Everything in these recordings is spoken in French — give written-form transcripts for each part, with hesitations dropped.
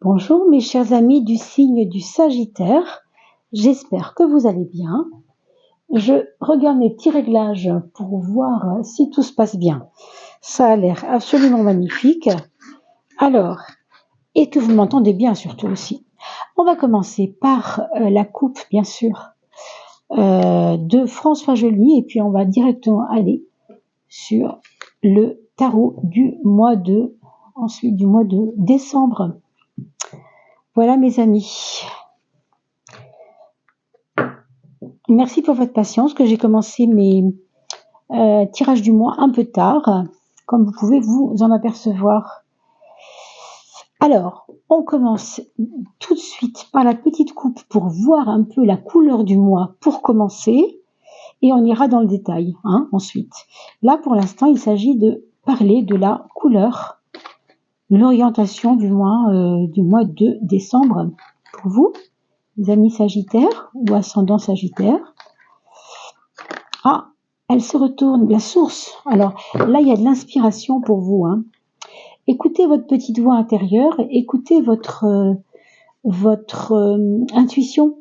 Bonjour mes chers amis du signe du Sagittaire, j'espère que vous allez bien. Je regarde mes petits réglages pour voir si tout se passe bien. Ça a l'air absolument magnifique. Alors, et que vous m'entendez bien surtout aussi. On va commencer par la coupe, bien sûr, de François Joly, et puis on va directement aller sur le tarot ensuite du mois de décembre. Voilà mes amis. Merci pour votre patience, que j'ai commencé mes tirages du mois un peu tard, comme vous pouvez vous en apercevoir. Alors, on commence tout de suite par la petite coupe pour voir un peu la couleur du mois pour commencer, et on ira dans le détail ensuite. Là, pour l'instant, il s'agit de parler de la couleur, l'orientation du mois de décembre pour vous, les amis Sagittaires ou ascendant Sagittaire. Ah, elle se retourne, la source. Alors là, il y a de l'inspiration pour vous. Écoutez votre petite voix intérieure, écoutez votre intuition.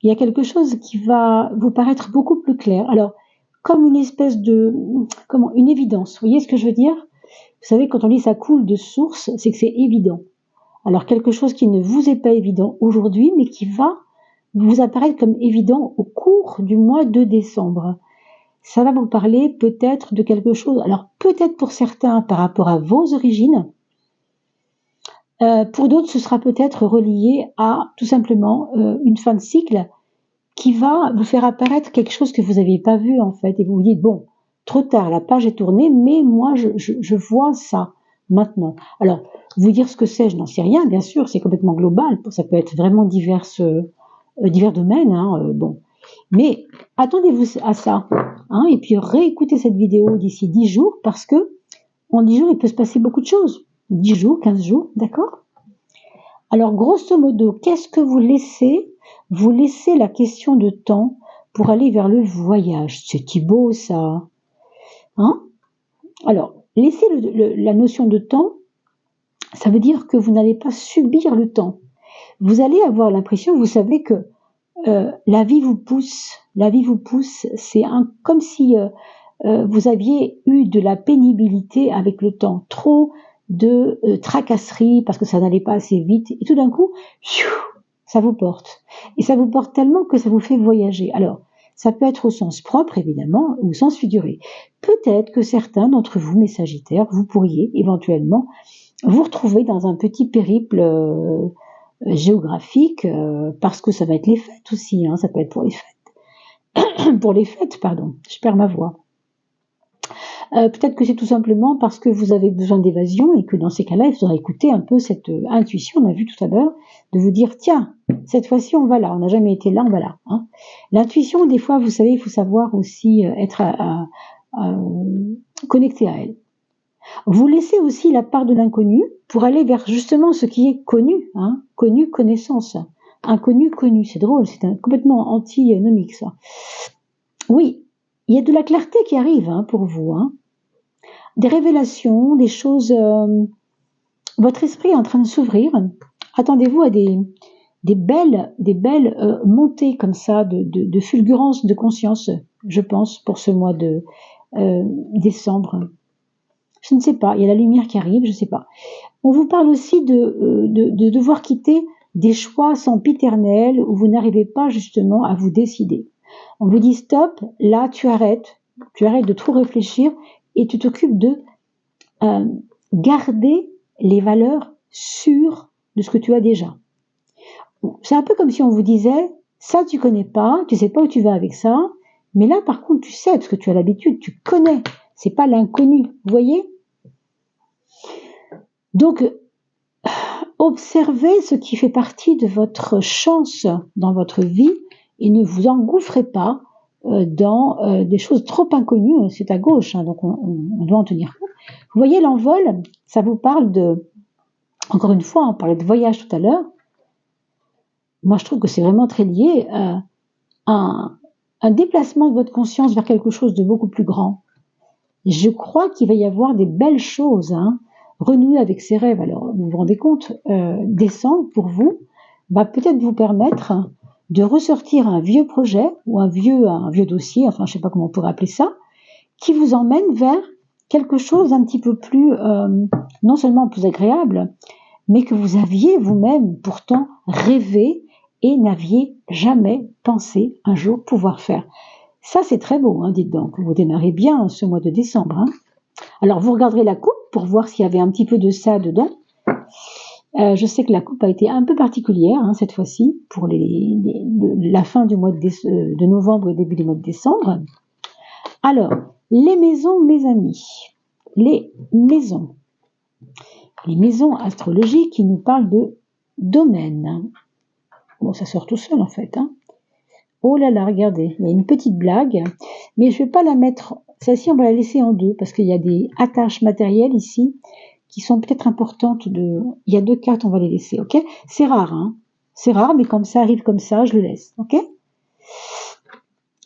Il y a quelque chose qui va vous paraître beaucoup plus clair. Alors, comme une espèce de, une évidence. Vous voyez ce que je veux dire? Vous savez, quand on dit ça coule de source, c'est que c'est évident. Alors, quelque chose qui ne vous est pas évident aujourd'hui, mais qui va vous apparaître comme évident au cours du mois de décembre. Ça va vous parler peut-être de quelque chose, alors peut-être pour certains par rapport à vos origines, pour d'autres ce sera peut-être relié à tout simplement une fin de cycle qui va vous faire apparaître quelque chose que vous n'aviez pas vu en fait, et vous vous dites bon, trop tard, la page est tournée, mais moi je vois ça maintenant. Alors, vous dire ce que c'est, je n'en sais rien, bien sûr, c'est complètement global, ça peut être vraiment divers domaines, bon. Mais attendez-vous à ça, et puis réécoutez cette vidéo d'ici 10 jours, parce que en 10 jours, il peut se passer beaucoup de choses. 10 jours, 15 jours, d'accord? Alors, grosso modo, qu'est-ce que vous laissez? Vous laissez la question de temps pour aller vers le voyage. C'est beau, ça. Alors, laissez la notion de temps, ça veut dire que vous n'allez pas subir le temps. Vous allez avoir l'impression, vous savez que la vie vous pousse, c'est comme si vous aviez eu de la pénibilité avec le temps, trop de tracasseries parce que ça n'allait pas assez vite, et tout d'un coup, ça vous porte. Et ça vous porte tellement que ça vous fait voyager. Alors, ça peut être au sens propre, évidemment, ou au sens figuré. Peut-être que certains d'entre vous, mes Sagittaires, vous pourriez éventuellement vous retrouver dans un petit périple géographique, parce que ça va être les fêtes aussi, ça peut être pour les fêtes. Pour les fêtes, pardon, je perds ma voix. Peut-être que c'est tout simplement parce que vous avez besoin d'évasion et que dans ces cas-là, il faudra écouter un peu cette intuition, on a vu tout à l'heure, de vous dire, tiens, cette fois-ci, on va là, on n'a jamais été là, on va là. L'intuition, des fois, vous savez, il faut savoir aussi être connecté à elle. Vous laissez aussi la part de l'inconnu pour aller vers justement ce qui est connu, connu, connaissance. Inconnu, connu, c'est drôle, c'est complètement antinomique ça. Oui, il y a de la clarté qui arrive pour vous, des révélations, des choses. Votre esprit est en train de s'ouvrir. Attendez-vous à des belles montées comme ça de fulgurance de conscience, je pense, pour ce mois de décembre. Je ne sais pas, il y a la lumière qui arrive, je ne sais pas. On vous parle aussi de devoir quitter des choix sempiternels où vous n'arrivez pas justement à vous décider. On vous dit stop, là tu arrêtes de trop réfléchir et tu t'occupes de garder les valeurs sûres de ce que tu as déjà. C'est un peu comme si on vous disait, ça tu connais pas, tu sais pas où tu vas avec ça, mais là par contre tu sais parce que tu as l'habitude, tu connais, c'est pas l'inconnu, vous voyez? Donc, observez ce qui fait partie de votre chance dans votre vie et ne vous engouffrez pas dans des choses trop inconnues. C'est à gauche, donc on doit en tenir compte. Vous voyez l'envol, ça vous parle de, encore une fois, on parlait de voyage tout à l'heure. Moi, je trouve que c'est vraiment très lié à un déplacement de votre conscience vers quelque chose de beaucoup plus grand. Je crois qu'il va y avoir des belles choses, renouer avec ses rêves. Alors, vous vous rendez compte, décembre, pour vous, va peut-être vous permettre de ressortir un vieux projet ou un vieux dossier, enfin, je sais pas comment on pourrait appeler ça, qui vous emmène vers quelque chose d'un petit peu plus, non seulement plus agréable, mais que vous aviez vous-même pourtant rêvé et n'aviez jamais pensé un jour pouvoir faire. Ça, c'est très beau, hein, dites donc. Vous démarrez bien ce mois de décembre. Hein. Alors, vous regarderez la coupe pour voir s'il y avait un petit peu de ça dedans. Je sais que la coupe a été un peu particulière hein, cette fois-ci pour la fin du mois de novembre et début du mois de décembre. Alors, les maisons, mes amis. Les maisons astrologiques qui nous parlent de domaine. Bon, ça sort tout seul en fait. Hein. Oh là là, regardez, il y a une petite blague, mais je ne vais pas la mettre, celle-ci on va la laisser en deux, parce qu'il y a des attaches matérielles ici, qui sont peut-être importantes il y a 2 cartes, on va les laisser, ok? C'est rare, hein? C'est rare, mais comme ça arrive comme ça, je le laisse, ok?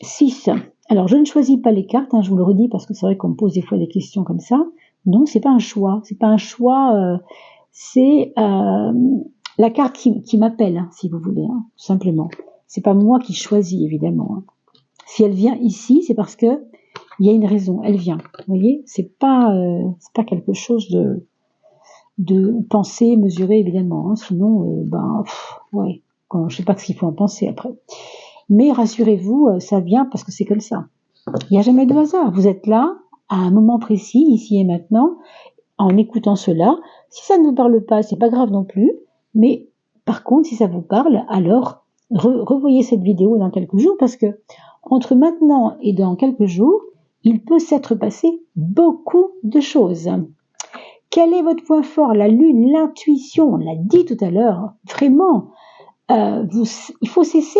6. Alors, je ne choisis pas les cartes, hein, je vous le redis, parce que c'est vrai qu'on me pose des fois des questions comme ça. Non, c'est pas un choix, c'est la carte qui m'appelle, hein, si vous voulez, hein, tout simplement. C'est pas moi qui choisis, évidemment. Hein. Si elle vient ici, c'est parce que il y a une raison. Elle vient. Vous voyez, c'est pas quelque chose de pensé, mesuré, évidemment. Hein. Sinon, ouais. Je sais pas ce qu'il faut en penser après. Mais rassurez-vous, ça vient parce que c'est comme ça. Il n'y a jamais de hasard. Vous êtes là à un moment précis, ici et maintenant, en écoutant cela. Si ça ne vous parle pas, c'est pas grave non plus. Mais par contre, si ça vous parle, alors revoyez cette vidéo dans quelques jours parce que entre maintenant et dans quelques jours, il peut s'être passé beaucoup de choses. Quel est votre point fort? La lune, l'intuition, on l'a dit tout à l'heure, vraiment. Il faut cesser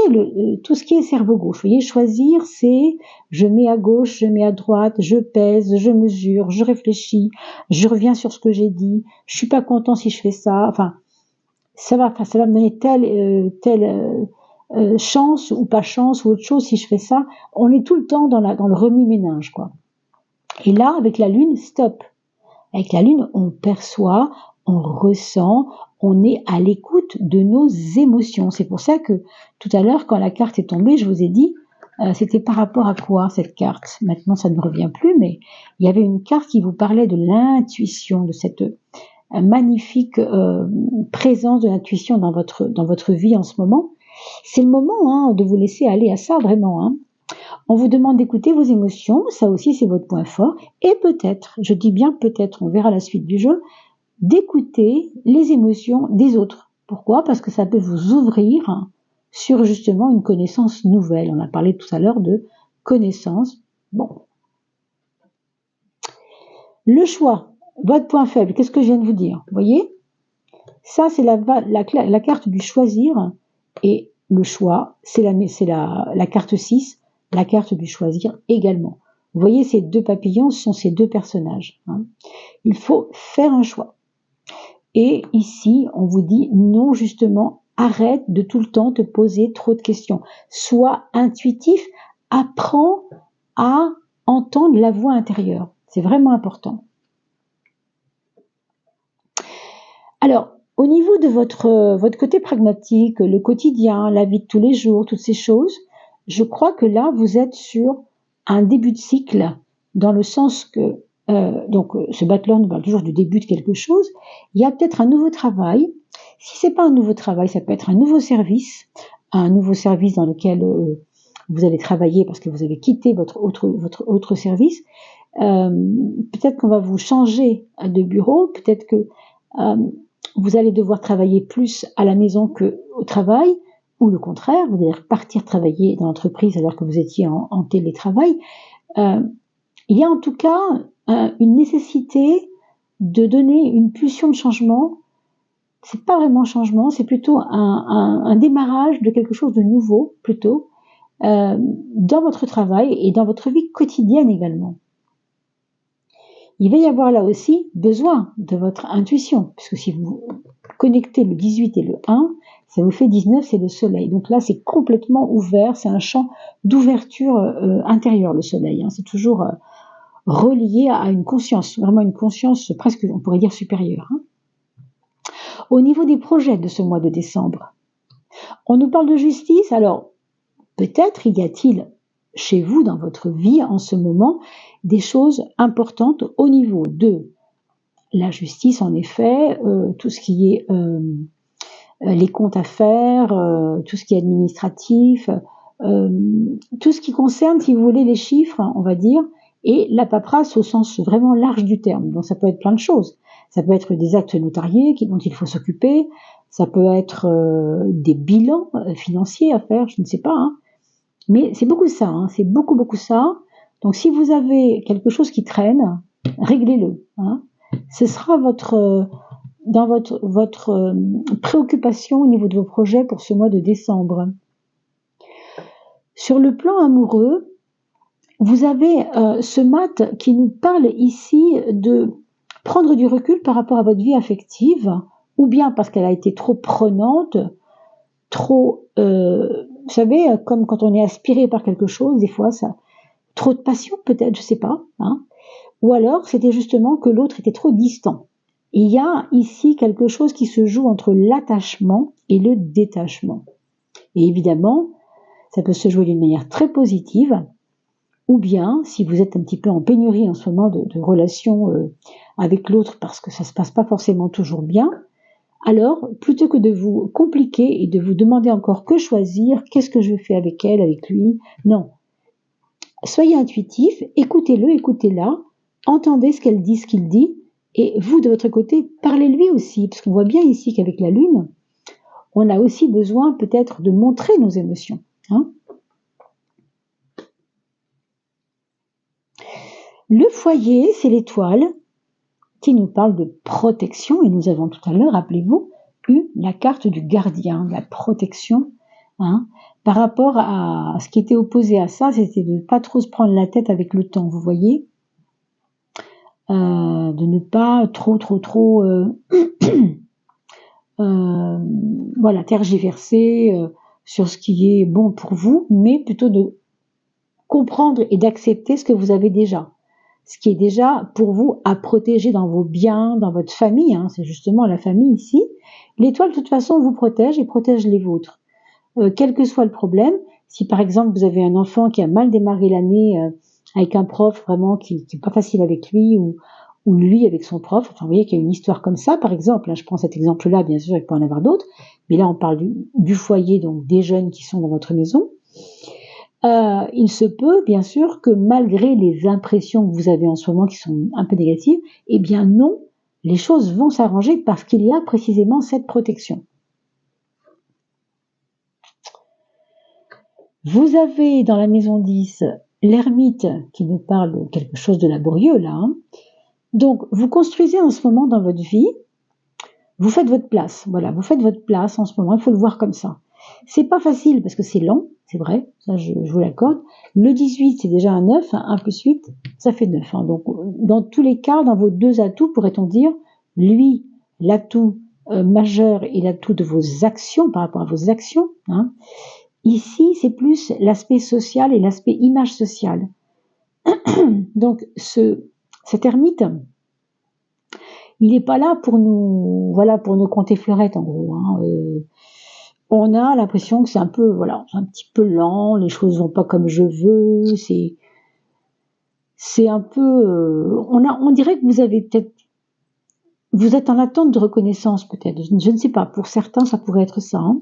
tout ce qui est cerveau gauche. Vous voyez, choisir, c'est je mets à gauche, je mets à droite, je pèse, je mesure, je réfléchis, je reviens sur ce que j'ai dit, je suis pas content si je fais ça. Enfin, ça va me donner telle chance ou pas chance ou autre chose si je fais ça. On est tout le temps dans le remue-ménage, quoi. Et là, avec la lune, stop. Avec la lune, on perçoit, on ressent, on est à l'écoute de nos émotions. C'est pour ça que tout à l'heure, quand la carte est tombée, je vous ai dit, c'était par rapport à quoi cette carte? Maintenant, ça ne me revient plus, mais il y avait une carte qui vous parlait de l'intuition, de cette magnifique présence de l'intuition dans votre vie en ce moment. C'est le moment hein, de vous laisser aller à ça, vraiment. Hein. On vous demande d'écouter vos émotions, ça aussi c'est votre point fort, et peut-être, je dis bien peut-être, on verra la suite du jeu, d'écouter les émotions des autres. Pourquoi? Parce que ça peut vous ouvrir sur justement une connaissance nouvelle. On a parlé tout à l'heure de connaissance. Bon. Le choix, votre point faible, qu'est-ce que je viens de vous dire? Vous voyez? Ça c'est la carte du choisir, et le choix, c'est la carte 6, la carte du choisir également. Vous voyez, ces 2 papillons sont ces 2 personnages. Hein. Il faut faire un choix. Et ici, on vous dit non, justement, arrête de tout le temps te poser trop de questions. Sois intuitif, apprends à entendre la voix intérieure. C'est vraiment important. Alors, au niveau de votre côté pragmatique, le quotidien, la vie de tous les jours, toutes ces choses, je crois que là, vous êtes sur un début de cycle, dans le sens que, ce battleur nous parle toujours du début de quelque chose. Il y a peut-être un nouveau travail. Si c'est pas un nouveau travail, ça peut être un nouveau service dans lequel vous allez travailler parce que vous avez quitté votre autre service. Peut-être qu'on va vous changer de bureau, peut-être que vous allez devoir travailler plus à la maison qu'au travail, ou le contraire, vous allez repartir travailler dans l'entreprise alors que vous étiez en télétravail. Il y a en tout cas une nécessité de donner une pulsion de changement. C'est pas vraiment un changement, c'est plutôt un démarrage de quelque chose de nouveau, plutôt, dans votre travail et dans votre vie quotidienne également. Il va y avoir là aussi besoin de votre intuition, puisque si vous connectez le 18 et le 1, ça vous fait 19, c'est le soleil. Donc là, c'est complètement ouvert, c'est un champ d'ouverture intérieure, le soleil. Hein. C'est toujours relié à une conscience, vraiment une conscience presque, on pourrait dire, supérieure. Au niveau des projets de ce mois de décembre, on nous parle de justice, alors peut-être y a-t-il chez vous, dans votre vie en ce moment, des choses importantes au niveau de la justice, en effet, tout ce qui est les comptes à faire, tout ce qui est administratif, tout ce qui concerne, si vous voulez, les chiffres, on va dire, et la paperasse au sens vraiment large du terme. Donc ça peut être plein de choses. Ça peut être des actes notariés dont il faut s'occuper, ça peut être des bilans financiers à faire, je ne sais pas, hein. Mais c'est beaucoup ça, hein, c'est beaucoup ça. Donc si vous avez quelque chose qui traîne, réglez-le, hein. Ce sera dans votre préoccupation au niveau de vos projets pour ce mois de décembre. Sur le plan amoureux, vous avez ce mat qui nous parle ici de prendre du recul par rapport à votre vie affective, ou bien parce qu'elle a été trop prenante, trop, vous savez, comme quand on est aspiré par quelque chose, des fois, ça, trop de passion peut-être, je sais pas, hein. Ou alors c'était justement que l'autre était trop distant. Il y a ici quelque chose qui se joue entre l'attachement et le détachement. Et évidemment, ça peut se jouer d'une manière très positive, ou bien, si vous êtes un petit peu en pénurie en ce moment de relations avec l'autre parce que ça se passe pas forcément toujours bien, alors, plutôt que de vous compliquer et de vous demander encore que choisir, qu'est-ce que je fais avec elle, avec lui, non. Soyez intuitif, écoutez-le, écoutez-la, entendez ce qu'elle dit, ce qu'il dit, et vous, de votre côté, parlez-lui aussi, parce qu'on voit bien ici qu'avec la Lune, on a aussi besoin peut-être de montrer nos émotions, hein. Le foyer, c'est l'étoile qui nous parle de protection, et nous avons tout à l'heure, rappelez-vous, eu la carte du gardien, de la protection, hein. Par rapport à ce qui était opposé à ça, c'était de ne pas trop se prendre la tête avec le temps, vous voyez, de ne pas trop voilà, tergiverser sur ce qui est bon pour vous, mais plutôt de comprendre et d'accepter ce que vous avez déjà, ce qui est déjà pour vous à protéger dans vos biens, dans votre famille, hein, c'est justement la famille ici. L'étoile, de toute façon, vous protège et protège les vôtres. Quel que soit le problème, si par exemple vous avez un enfant qui a mal démarré l'année avec un prof vraiment qui est pas facile avec lui, ou lui avec son prof, enfin, vous voyez qu'il y a une histoire comme ça, par exemple, hein, je prends cet exemple-là, bien sûr, il peut en avoir d'autres, mais là on parle du foyer, donc des jeunes qui sont dans votre maison. Il se peut, bien sûr, que malgré les impressions que vous avez en ce moment qui sont un peu négatives, eh bien non, les choses vont s'arranger parce qu'il y a précisément cette protection. Vous avez dans la maison 10 l'ermite qui nous parle de quelque chose de laborieux là, hein. Donc vous construisez en ce moment dans votre vie, vous faites votre place, voilà, vous faites votre place en ce moment, il faut le voir comme ça. C'est pas facile parce que c'est lent, c'est vrai, ça je vous l'accorde. Le 18 c'est déjà un 9, hein, 1 plus 8 ça fait 9, hein. Donc dans tous les cas, dans vos deux atouts, pourrait-on dire, lui, l'atout majeur et l'atout de vos actions, par rapport à vos actions, hein. Ici, c'est plus l'aspect social et l'aspect image sociale. Donc, cet ermite, il n'est pas là pour nous, voilà, pour nous compter fleurettes, en gros, hein. On a l'impression que c'est un peu, voilà, un petit peu lent, les choses vont pas comme je veux, c'est un peu, on dirait que vous avez peut-être, vous êtes en attente de reconnaissance, peut-être, je ne sais pas, pour certains, ça pourrait être ça, hein.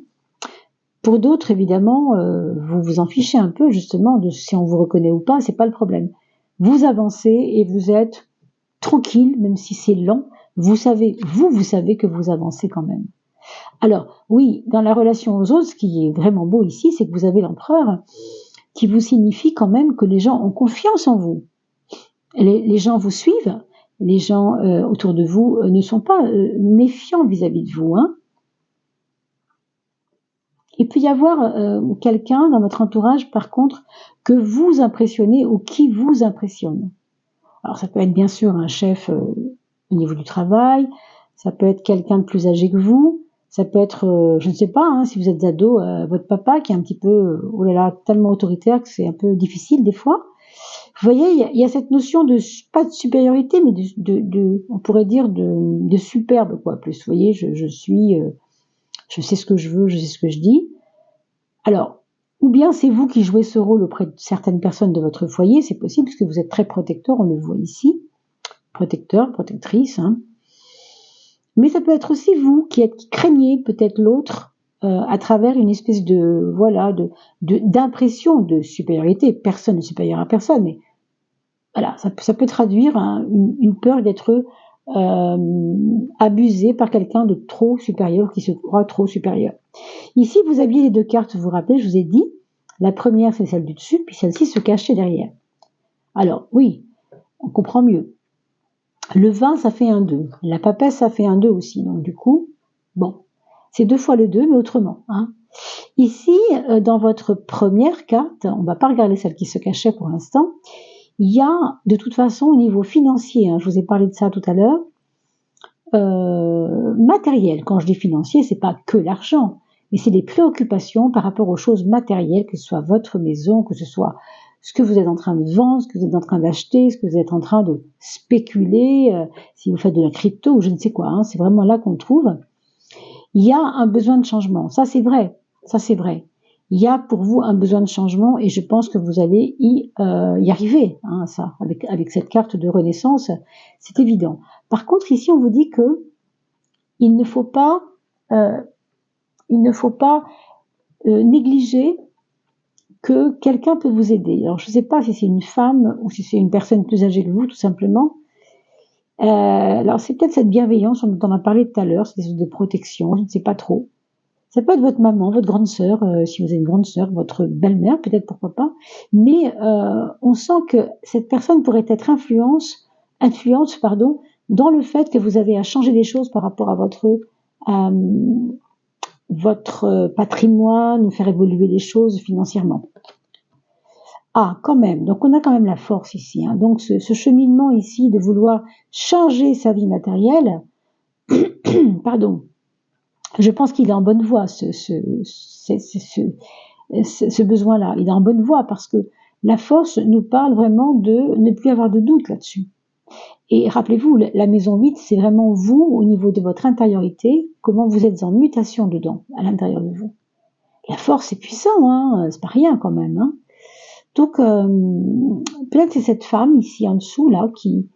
Pour d'autres, évidemment, vous vous en fichez un peu, justement, de si on vous reconnaît ou pas, c'est pas le problème. Vous avancez et vous êtes tranquille, même si c'est lent. Vous savez que vous avancez quand même. Alors, oui, dans la relation aux autres, ce qui est vraiment beau ici, c'est que vous avez l'empereur qui vous signifie quand même que les gens ont confiance en vous. Les gens vous suivent, les gens autour de vous ne sont pas méfiants vis-à-vis de vous, hein. Il peut y avoir quelqu'un dans votre entourage, par contre, que vous impressionnez ou qui vous impressionne. Alors ça peut être bien sûr un chef au niveau du travail, ça peut être quelqu'un de plus âgé que vous, ça peut être, je ne sais pas, hein, si vous êtes ado, votre papa qui est un petit peu, oh là là, tellement autoritaire que c'est un peu difficile des fois. voyez, il y a cette notion de, pas de supériorité, mais on pourrait dire de superbe, quoi, plus. Vous voyez, je sais ce que je veux, je sais ce que je dis. Alors, ou bien c'est vous qui jouez ce rôle auprès de certaines personnes de votre foyer, c'est possible, parce que vous êtes très protecteur, on le voit ici. Protecteur, protectrice, hein. Mais ça peut être aussi vous qui craignez peut-être l'autre à travers une espèce de d'impression de supériorité. Personne n'est supérieur à personne, mais voilà, ça peut traduire une peur d'être abusé par quelqu'un de trop supérieur, qui se croit trop supérieur. Ici, vous aviez les deux cartes, vous vous rappelez, je vous ai dit, la première c'est celle du dessus, puis celle-ci se cachait derrière. Alors oui, on comprend mieux. Le 20, ça fait un 2. La papesse, ça fait un 2 aussi. Donc du coup, bon, c'est 2 fois le 2, mais autrement. Hein. Ici, dans votre première carte, on ne va pas regarder celle qui se cachait pour l'instant, il y a de toute façon au niveau financier, hein, je vous ai parlé de ça tout à l'heure, matériel. Quand je dis financier, c'est pas que l'argent, mais c'est des préoccupations par rapport aux choses matérielles, que ce soit votre maison, que ce soit ce que vous êtes en train de vendre, ce que vous êtes en train d'acheter, ce que vous êtes en train de spéculer, si vous faites de la crypto ou je ne sais quoi, hein, c'est vraiment là qu'on le trouve. Il y a un besoin de changement, ça c'est vrai, ça c'est vrai. Il y a pour vous un besoin de changement et je pense que vous allez y arriver, hein, ça, avec cette carte de renaissance, c'est évident. Par contre, ici, on vous dit que il ne faut pas négliger que quelqu'un peut vous aider. Alors, je ne sais pas si c'est une femme ou si c'est une personne plus âgée que vous, tout simplement. Alors, c'est peut-être cette bienveillance dont on a parlé tout à l'heure, cette espèce de protection, je ne sais pas trop. Ça peut être votre maman, votre grande sœur, si vous avez une grande sœur, votre belle-mère, peut-être, pourquoi pas. Mais on sent que cette personne pourrait être influente, dans le fait que vous avez à changer des choses par rapport à votre patrimoine, ou faire évoluer les choses financièrement. Ah, quand même. Donc, on a quand même la force ici. Hein. Donc, ce cheminement ici de vouloir changer sa vie matérielle, pardon, je pense qu'il est en bonne voie, ce besoin-là. Il est en bonne voie parce que la force nous parle vraiment de ne plus avoir de doute là-dessus. Et rappelez-vous, la maison 8, c'est vraiment vous, au niveau de votre intériorité, comment vous êtes en mutation dedans, à l'intérieur de vous. La force, c'est puissant, hein, c'est pas rien quand même. Hein. Donc, peut-être c'est cette femme ici en dessous, là, qui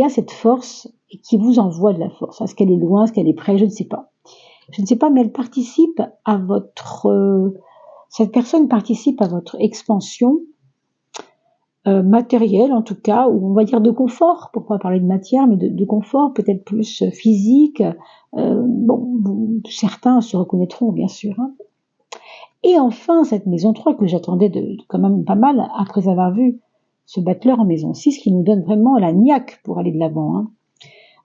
a cette force et qui vous envoie de la force. Est-ce qu'elle est loin, est-ce qu'elle est près, je ne sais pas. Je ne sais pas, mais elle participe à cette personne participe à votre expansion matérielle, en tout cas, ou on va dire de confort, pour pas parler de matière, mais de confort, peut-être plus physique. Certains se reconnaîtront, bien sûr. Hein. Et enfin, cette maison 3 que j'attendais quand même pas mal, après avoir vu ce battleur en maison 6, qui nous donne vraiment la niaque pour aller de l'avant. Hein.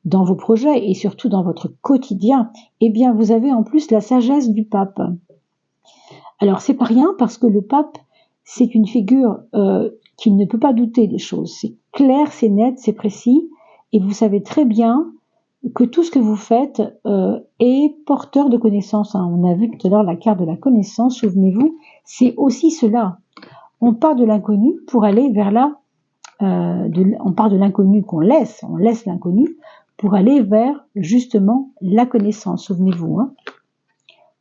Dans vos projets et surtout dans votre quotidien, eh bien, vous avez en plus la sagesse du pape. Alors, c'est pas rien parce que le pape, c'est une figure qui ne peut pas douter des choses. C'est clair, c'est net, c'est précis, et vous savez très bien que tout ce que vous faites est porteur de connaissances. Hein. On a vu tout à l'heure la carte de la connaissance, souvenez-vous, c'est aussi cela. On part de l'inconnu pour aller vers on part de l'inconnu on laisse l'inconnu pour aller vers justement la connaissance, souvenez-vous. Hein.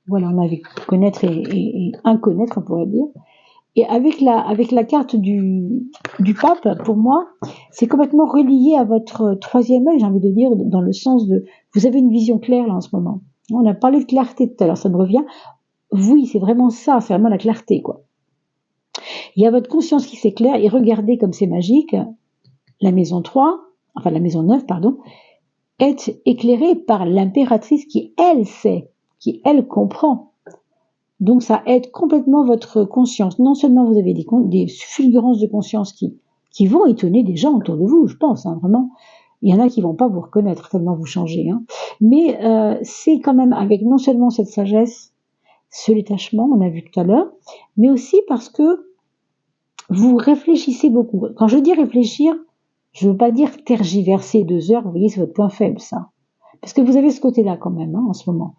Voilà, on avait connaître et inconnaître, on pourrait dire. Et avec la carte du pape, pour moi, c'est complètement relié à votre troisième œil, j'ai envie de dire, dans le sens de, vous avez une vision claire là en ce moment. On a parlé de clarté tout à l'heure, ça me revient. Oui, c'est vraiment ça, c'est vraiment la clarté, quoi. Il y a votre conscience qui s'éclaire, et regardez comme c'est magique, la maison 9, est éclairée par l'impératrice qui, elle, sait, qui, elle, comprend. Donc, ça aide complètement votre conscience. Non seulement vous avez des fulgurances de conscience qui vont étonner des gens autour de vous, je pense, hein, vraiment. Il y en a qui vont pas vous reconnaître tellement vous changez. Hein. Mais c'est quand même avec non seulement cette sagesse, ce détachement, on a vu tout à l'heure, mais aussi parce que vous réfléchissez beaucoup. Quand je dis réfléchir, je veux pas dire tergiverser 2 heures, vous voyez, c'est votre point faible, ça. Parce que vous avez ce côté-là quand même, hein, en ce moment.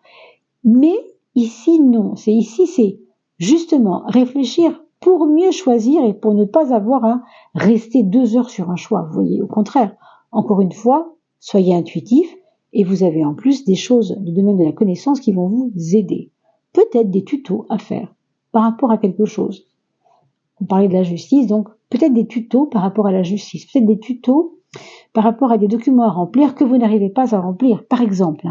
Mais ici, non. C'est justement réfléchir pour mieux choisir et pour ne pas avoir à rester 2 heures sur un choix. Vous voyez, au contraire, encore une fois, soyez intuitif et vous avez en plus des choses du domaine de la connaissance qui vont vous aider. Peut-être des tutos à faire par rapport à quelque chose. On parlait de la justice, donc peut-être des tutos par rapport à la justice, peut-être des tutos par rapport à des documents à remplir que vous n'arrivez pas à remplir, par exemple.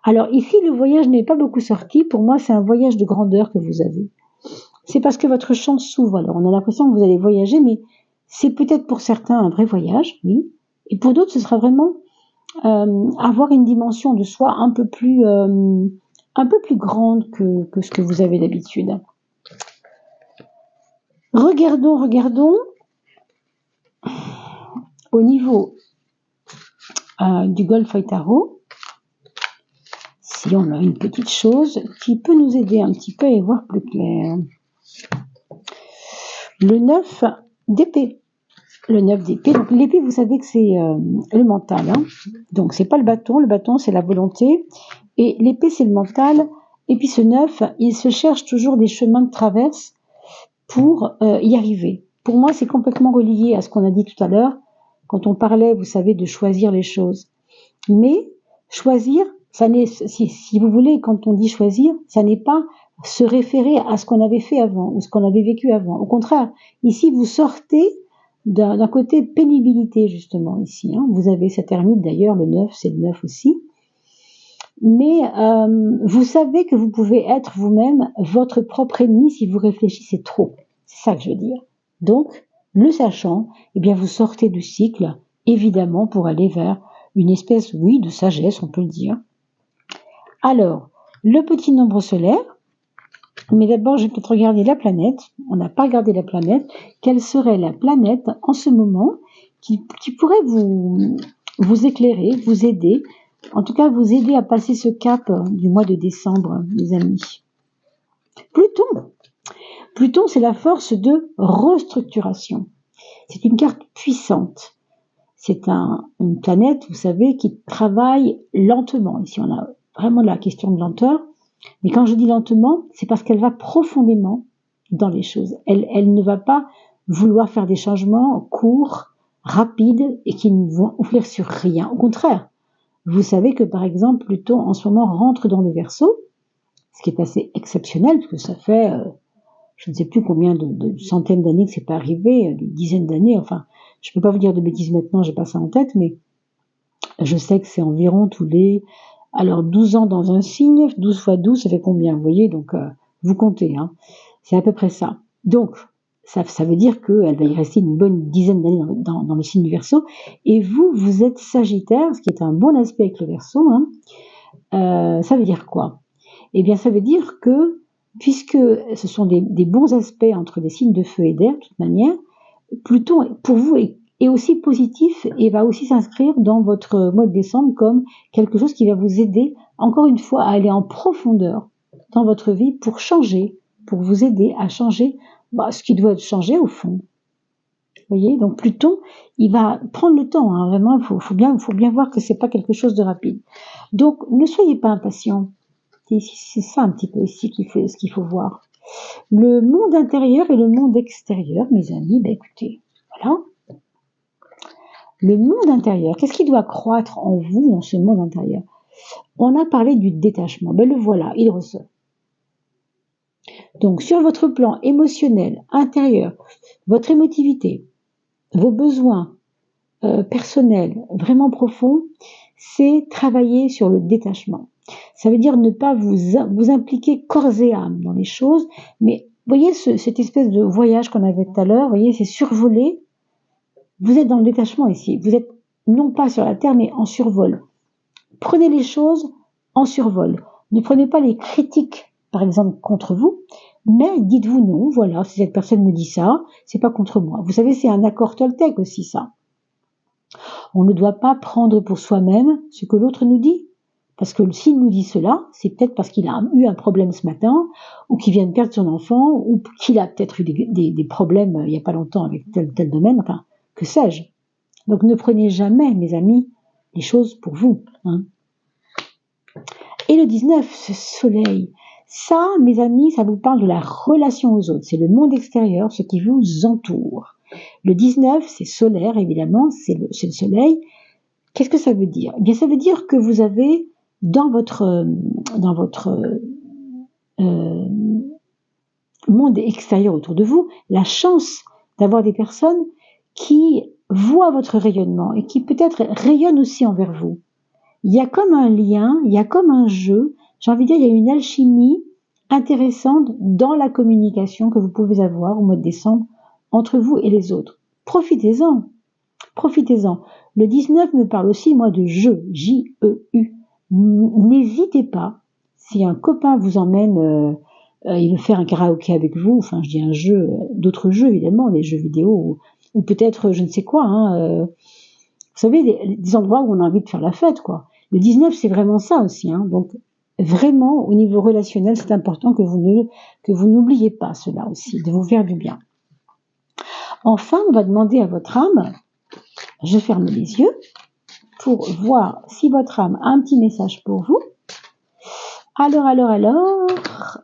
Alors ici, le voyage n'est pas beaucoup sorti. Pour moi, c'est un voyage de grandeur que vous avez. C'est parce que votre champ s'ouvre. Alors on a l'impression que vous allez voyager, mais c'est peut-être pour certains un vrai voyage, oui. Et pour d'autres, ce sera vraiment avoir une dimension de soi un peu plus grande que ce que vous avez d'habitude. Regardons au niveau du Golf Tarot, si on a une petite chose qui peut nous aider un petit peu à y voir plus clair. Le 9 d'épée. Le 9 d'épée. Donc l'épée, vous savez que c'est le mental. Donc c'est pas le bâton c'est la volonté. Et l'épée, c'est le mental. Et puis ce 9, il se cherche toujours des chemins de traverse pour y arriver. Pour moi, c'est complètement relié à ce qu'on a dit tout à l'heure, quand on parlait, vous savez, de choisir les choses. Mais choisir, ça n'est, si vous voulez, quand on dit choisir, ça n'est pas se référer à ce qu'on avait fait avant ou ce qu'on avait vécu avant. Au contraire, ici, vous sortez d'un côté pénibilité, justement, ici. Vous avez cet ermite, d'ailleurs, le 9, c'est le 9 aussi. Mais vous savez que vous pouvez être vous-même votre propre ennemi si vous réfléchissez trop. C'est ça que je veux dire. Donc, le sachant, eh bien, vous sortez du cycle, évidemment, pour aller vers une espèce, oui, de sagesse, on peut le dire. Alors, le petit nombre solaire, mais d'abord, je vais peut-être regarder la planète. On n'a pas regardé la planète. Quelle serait la planète en ce moment qui pourrait vous éclairer, vous aider, en tout cas vous aider à passer ce cap du mois de décembre, mes amis? Pluton. Pluton, c'est la force de restructuration. C'est une carte puissante. C'est une planète, vous savez, qui travaille lentement. Ici, on a vraiment la question de lenteur. Mais quand je dis lentement, c'est parce qu'elle va profondément dans les choses. Elle ne va pas vouloir faire des changements courts, rapides et qui ne vont ouvrir sur rien. Au contraire, vous savez que par exemple, Pluton en ce moment rentre dans le Verseau, ce qui est assez exceptionnel parce que ça fait, je ne sais plus combien de centaines d'années que c'est pas arrivé, des dizaines d'années. Enfin, je peux pas vous dire de bêtises maintenant, j'ai pas ça en tête, mais je sais que c'est environ tous les 12 ans dans un signe, 12 fois 12, ça fait combien? Vous voyez, donc vous comptez, c'est à peu près ça. Donc, ça veut dire qu'elle va y rester une bonne dizaine d'années dans le signe du Verseau. Et vous êtes Sagittaire, ce qui est un bon aspect avec le Verseau. Ça veut dire quoi? Eh bien, ça veut dire que, puisque ce sont des bons aspects entre des signes de feu et d'air, de toute manière, Pluton, pour vous, est aussi positif et va aussi s'inscrire dans votre mois de décembre comme quelque chose qui va vous aider, encore une fois, à aller en profondeur dans votre vie pour changer, pour vous aider à changer ce qui doit changer au fond. Vous voyez, donc Pluton, il va prendre le temps, vraiment, il faut bien voir que c'est pas quelque chose de rapide. Donc, ne soyez pas impatients. C'est ça un petit peu ici ce qu'il faut voir. Le monde intérieur et le monde extérieur, mes amis, écoutez, voilà. Le monde intérieur, qu'est-ce qui doit croître en vous dans ce monde intérieur? On a parlé du détachement, le voilà, il ressort. Donc sur votre plan émotionnel, intérieur, votre émotivité, vos besoins personnels vraiment profonds, c'est travailler sur le détachement. Ça veut dire ne pas vous impliquer corps et âme dans les choses, mais voyez cette espèce de voyage qu'on avait tout à l'heure, voyez, c'est survoler. Vous êtes dans le détachement ici. Vous êtes non pas sur la terre, mais en survol. Prenez les choses en survol. Ne prenez pas les critiques, par exemple, contre vous, mais dites-vous non, voilà, si cette personne me dit ça, c'est pas contre moi. Vous savez, c'est un accord Toltec aussi, ça. On ne doit pas prendre pour soi-même ce que l'autre nous dit. Parce que s'il nous dit cela, c'est peut-être parce qu'il a eu un problème ce matin, ou qu'il vient de perdre son enfant, ou qu'il a peut-être eu des problèmes il n'y a pas longtemps avec tel domaine, enfin, que sais-je. Donc ne prenez jamais, mes amis, les choses pour vous. Et le 19, ce soleil, Ça, mes amis, ça vous parle de la relation aux autres. C'est le monde extérieur, ce qui vous entoure. Le 19, c'est solaire, évidemment, c'est le soleil. Qu'est-ce que ça veut dire? Eh bien, ça veut dire que vous avez dans votre monde extérieur autour de vous la chance d'avoir des personnes qui voient votre rayonnement et qui peut-être rayonnent aussi envers vous. Il y a comme un lien, il y a comme un jeu, j'ai envie de dire, il y a une alchimie intéressante dans la communication que vous pouvez avoir au mois de décembre entre vous et les autres. Profitez-en, profitez-en. Le 19 me parle aussi, moi, de jeu, J-E-U. N'hésitez pas, si un copain vous emmène, il veut faire un karaoké avec vous, enfin, je dis un jeu, d'autres jeux, évidemment, des jeux vidéo, ou peut-être, je ne sais quoi, vous savez, des endroits où on a envie de faire la fête, quoi. Le 19, c'est vraiment ça aussi, hein. Donc, vraiment, au niveau relationnel, c'est important que vous n'oubliez pas cela aussi, de vous faire du bien. Enfin, on va demander à votre âme, je ferme les yeux, pour voir si votre âme a un petit message pour vous.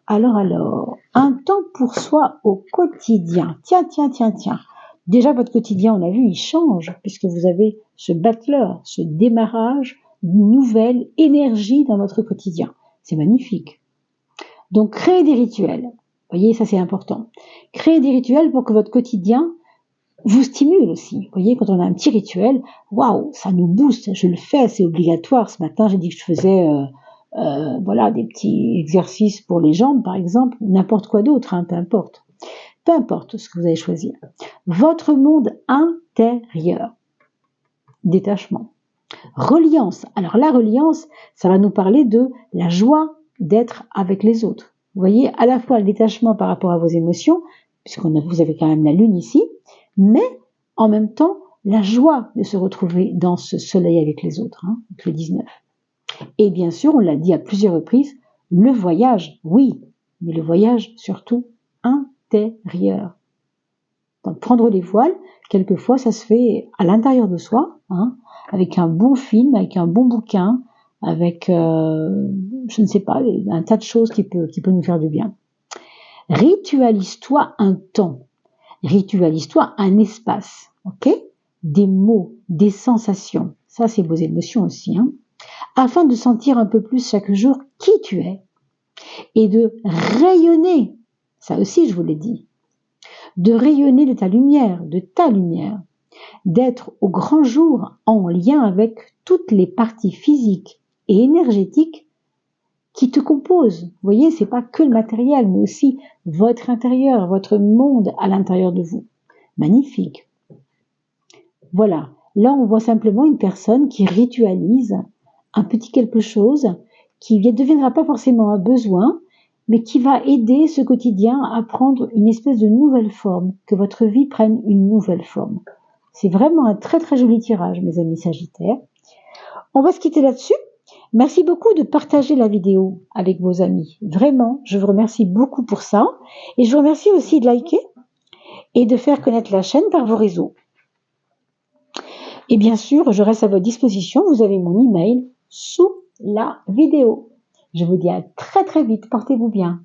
Alors, un temps pour soi au quotidien. Tiens. Déjà, votre quotidien, on a vu, il change, puisque vous avez ce battleur, ce démarrage, une nouvelle énergie dans votre quotidien. C'est magnifique. Donc, créez des rituels. Vous voyez, ça c'est important. Créez des rituels pour que votre quotidien vous stimule aussi. Vous voyez, quand on a un petit rituel, waouh, ça nous booste. Je le fais, c'est obligatoire. Ce matin, j'ai dit que je faisais des petits exercices pour les jambes, par exemple, n'importe quoi d'autre, hein, peu importe. Peu importe ce que vous allez choisir. Votre monde intérieur. Détachement. Reliance. Alors la reliance, ça va nous parler de la joie d'être avec les autres. Vous voyez, à la fois le détachement par rapport à vos émotions, puisque vous avez quand même la lune ici, mais en même temps, la joie de se retrouver dans ce soleil avec les autres, hein, le 19. Et bien sûr, on l'a dit à plusieurs reprises, le voyage, oui, mais le voyage surtout intérieur. Donc prendre les voiles, quelquefois ça se fait à l'intérieur de soi, hein, avec un bon film, avec un bon bouquin, avec, je ne sais pas, un tas de choses qui peut nous faire du bien. Ritualise-toi un temps, ritualise-toi un espace, ok? Des mots, des sensations, ça c'est vos émotions aussi, hein, afin de sentir un peu plus chaque jour qui tu es et de rayonner, ça aussi je vous l'ai dit, de rayonner de ta lumière, d'être au grand jour en lien avec toutes les parties physiques et énergétiques qui te composent. Vous voyez, c'est pas que le matériel, mais aussi votre intérieur, votre monde à l'intérieur de vous. Magnifique. Voilà. Là, on voit simplement une personne qui ritualise un petit quelque chose qui ne deviendra pas forcément un besoin, mais qui va aider ce quotidien à prendre une espèce de nouvelle forme, que votre vie prenne une nouvelle forme. C'est vraiment un très très joli tirage, mes amis Sagittaires. On va se quitter là-dessus. Merci beaucoup de partager la vidéo avec vos amis. Vraiment, je vous remercie beaucoup pour ça. Et je vous remercie aussi de liker et de faire connaître la chaîne par vos réseaux. Et bien sûr, je reste à votre disposition. Vous avez mon email sous la vidéo. Je vous dis à très très vite. Portez-vous bien.